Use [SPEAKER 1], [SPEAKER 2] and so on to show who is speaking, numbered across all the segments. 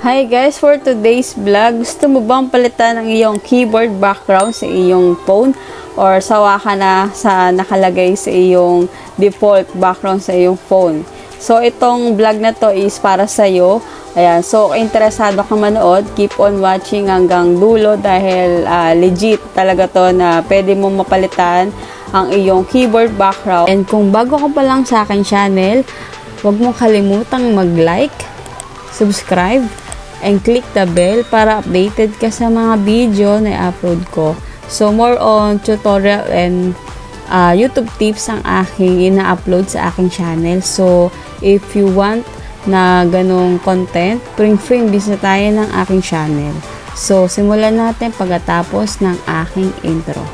[SPEAKER 1] Hi guys, for today's vlog, gusto mo bang palitan ang iyong keyboard background sa iyong phone? Or sawa ka na sa nakalagay sa iyong default background sa iyong phone? So, itong vlog na to is para sa'yo. Ayan, so interesado ka manood, keep on watching hanggang dulo dahil legit talaga to na pwede mo mapalitan ang iyong keyboard background. And kung bago ka pa lang sa akin channel, huwag mong kalimutang mag-like, subscribe, and click the bell para updated ka sa mga video na i-upload ko. So, more on tutorial and YouTube tips ang aking ina-upload sa aking channel. So, if you want na ganong content, free bisitahin ng aking channel. So, simulan natin pagkatapos ng aking intro.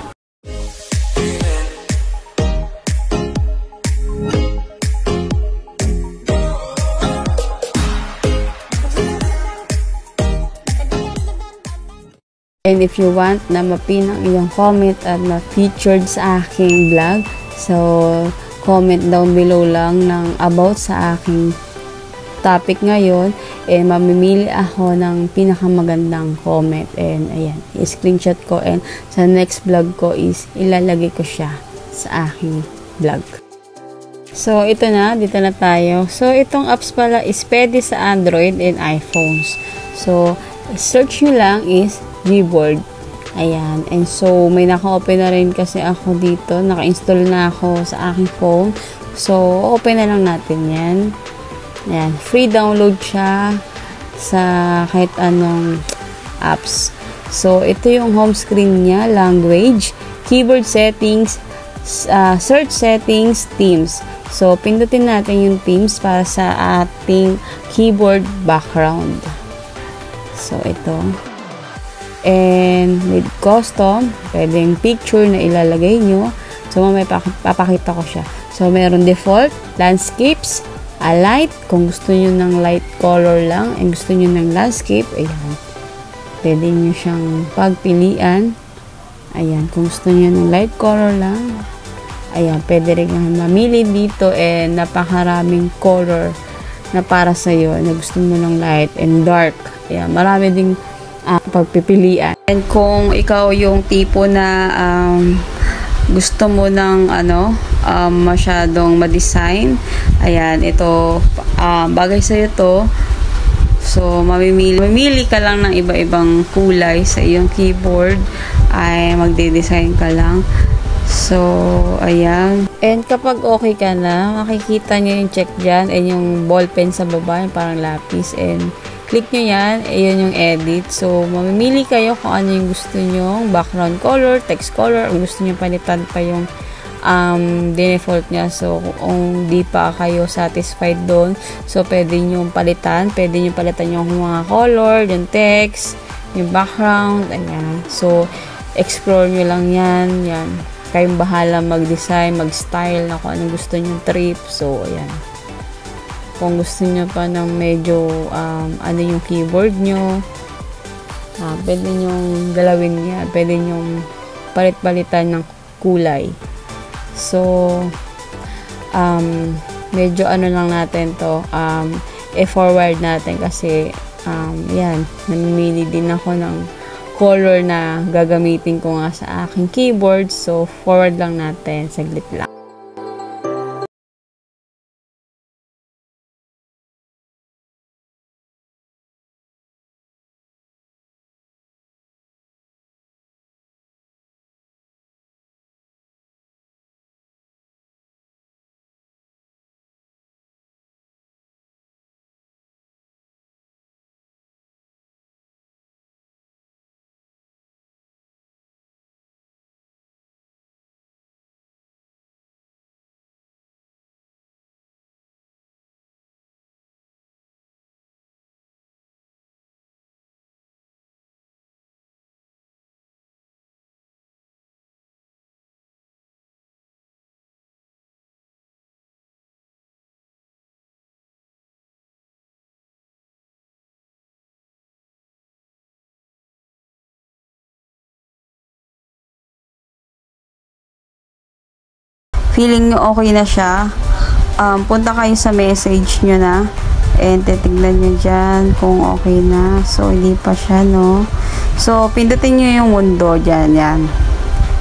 [SPEAKER 1] And if you want na mapin ang iyong comment at ma-featured sa aking vlog, so comment down below lang ng about sa aking topic ngayon, and mamimili ako ng pinakamagandang comment, and ayan, i-screenshot ko, and sa next vlog ko is ilalagay ko siya sa aking vlog. So ito na, dito na tayo. So itong apps pala is pwede sa Android and iPhones. So search nyo lang is Gboard. Ayan. And so, may naka-open na rin kasi ako dito. Naka-install na ako sa aking phone. So, open na lang natin yan. Ayan. Free download siya sa kahit anong apps. So, ito yung home screen niya. Language, keyboard settings, search settings, themes. So, pindutin natin yung themes para sa ating keyboard background. So, ito. And with custom, pwedeng picture na ilalagay nyo. So, mamaya papakita ko siya. So, meron default, landscapes, light, kung gusto nyo ng light color lang, and gusto nyo ng landscape, ayan. Pwede nyo siyang pagpilian. Ayan, kung gusto nyo ng light color lang, ayan, pwede rin mamili dito, and napakaraming color na para sa'yo, na gusto mo ng light and dark. Ayan, marami ding pagpipilian. And kung ikaw yung tipo na gusto mo ng masyadong ma-design, ayan, ito bagay sa to. So mamimili ka lang ng iba-ibang kulay sa iyong keyboard, ay magde-design ka lang. So ayan. And kapag okay ka na, makikita nyo yung check dyan, and yung ball pen sa baba, yung parang lapis, and click nyo yan, ayun yung edit. So, mamimili kayo kung ano yung gusto nyo, background color, text color, kung gusto nyo palitan pa yung default nya. So, kung di pa kayo satisfied doon, so, pwede nyo palitan yung mga color, yung text, yung background, ayan. So, explore nyo lang yan. Kayong bahala mag-design, mag-style na kung anong gusto nyo trip. So, ayan. Kung gusto nyo pa ng medyo ano yung keyboard nyo, pwede nyong galawin niya, pwede nyong palit-palitan ng kulay. So medyo ano lang natin to, i-forward natin kasi yan, namimili din ako ng color na gagamitin ko nga sa aking keyboard. So forward lang natin, saglit lang. feeling nyo okay na siya, punta kayo sa message nyo na, And titignan nyo dyan kung okay na. So, hindi pa siya, no? So, pindutin nyo yung mundo dyan, yan.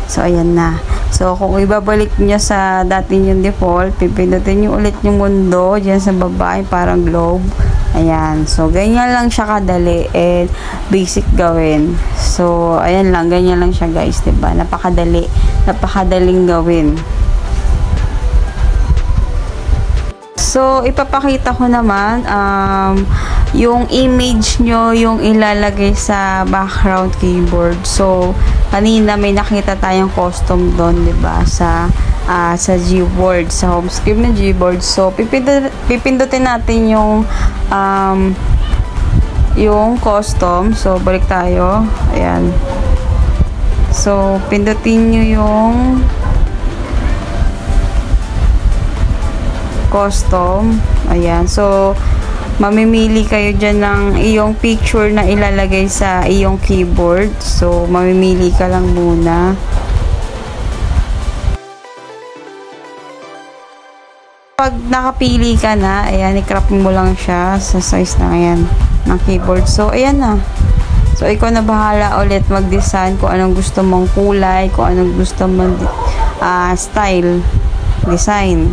[SPEAKER 1] So, ayan na. So, kung ibabalik nyo sa dati yung default, pipindutin nyo ulit yung mundo dyan sa baba, parang globe. Ayan. So, ganyan lang siya kadali and basic gawin. So, ayan lang. Ganyan lang siya, guys. Diba? Napakadali. Napakadaling gawin. So, ipapakita ko naman yung image nyo yung ilalagay sa background keyboard. So, kanina may nakita tayong custom doon, 'di ba? Sa Gboard, sa home screen ng Gboard. So, pipindutin natin yung custom. So, balik tayo. Ayan. So, pindutin nyo yung custom. Ayan. So, mamimili kayo dyan ng iyong picture na ilalagay sa iyong keyboard. So, mamimili ka lang muna. Pag nakapili ka na, ayan, i-crop mo lang siya sa size na ayan, ng keyboard. So, ayan na. So, ikaw na bahala ulit mag-design kung anong gusto mong kulay, kung anong gusto mong style, design.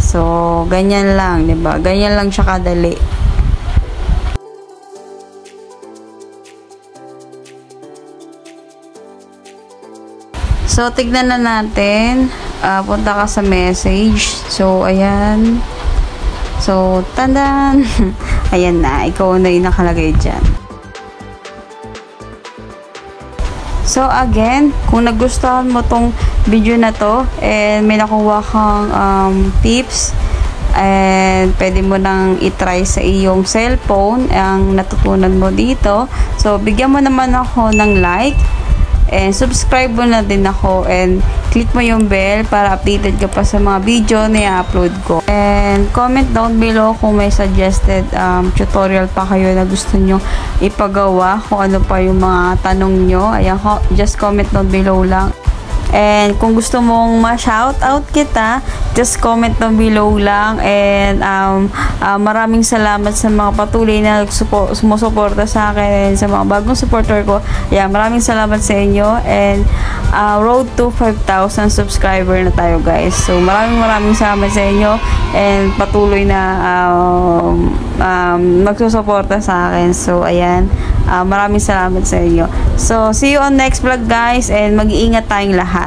[SPEAKER 1] So, ganyan lang, 'di ba? Ganyan lang siya kadali. So, tignan na natin. Punta ka sa message. So, ayan. So, tandan. Ayan na. Ikaw na yung nakalagay dyan. So, again, kung nagustuhan mo tong video na to and may nakuha kang tips and pwede mo nang itry sa iyong cellphone ang natutunan mo dito. So, bigyan mo naman ako ng like and subscribe mo na din ako and click mo yung bell para updated ka pa sa mga video na i-upload ko. And comment down below kung may suggested tutorial pa kayo na gusto nyo ipagawa, kung ano pa yung mga tanong nyo. Ayan, just comment down below lang. And kung gusto mong ma-shoutout kita, just comment down below lang. And maraming salamat sa mga patuloy na sumusuporta sa akin and sa mga bagong supporter ko. Yeah, maraming salamat sa inyo. And road to 5,000 subscriber na tayo, guys. So maraming salamat sa inyo and patuloy na magsusuporta sa akin. So ayan, maraming salamat sa inyo. So see you on next vlog, guys, and mag-iingat tayong lahat.